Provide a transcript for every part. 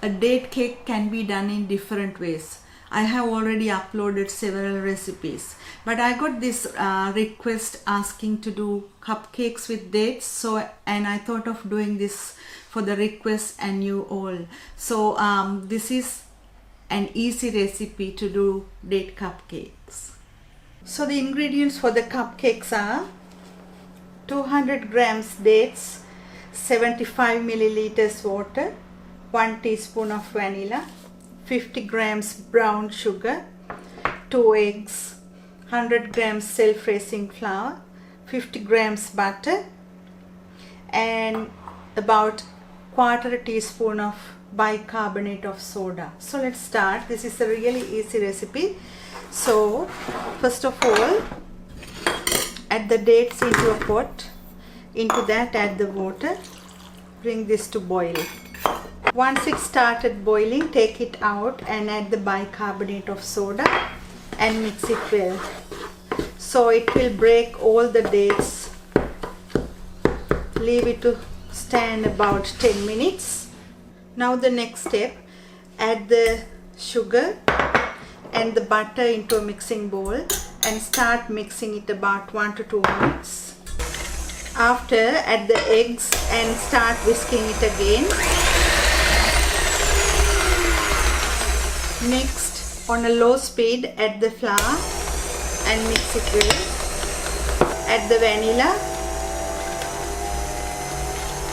a date cake can be done in different ways. I have already uploaded several recipes, but I got this request asking to do cupcakes with dates, and I thought of doing this for the request and you all. So this is an easy recipe to do date cupcakes. So the ingredients for the cupcakes are 200 grams dates, 75 milliliters water, 1 teaspoon of vanilla, 50 grams brown sugar, 2 eggs, 100 grams self-raising flour, 50 grams butter, and about quarter teaspoon of bicarbonate of soda. So let's start. This is a really easy recipe. So first of all, add the dates into a pot. Into that add the water. Bring this to boil. Once it started boiling, take it out and add the bicarbonate of soda and mix it well. So it will break all the dates. Leave it to stand about 10 minutes. Now the next step, add the sugar and the butter into a mixing bowl and start mixing it about 1 to 2 minutes. After, add the eggs and start whisking it again. Next, on a low speed, add the flour and mix it well. Add the vanilla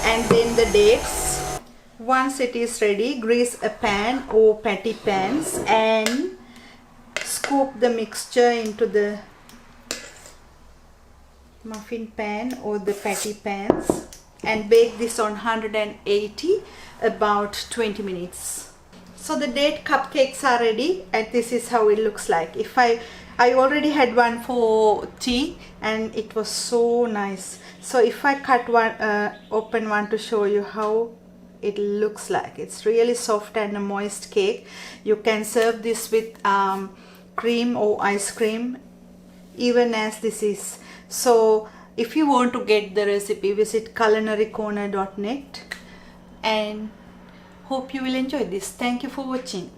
and then the dates. Once it is ready, grease a pan or patty pans and scoop the mixture into the muffin pan or the patty pans and bake this on 180 about 20 minutes. So the date cupcakes are ready and this is how it looks like. I already had one for tea and it was so nice. So if I cut one, open one to show you how it looks like. It's really soft and a moist cake. You can serve this with cream or ice cream, even as this is. So if you want to get the recipe, visit culinarycorner.net and hope you will enjoy this. Thank you for watching.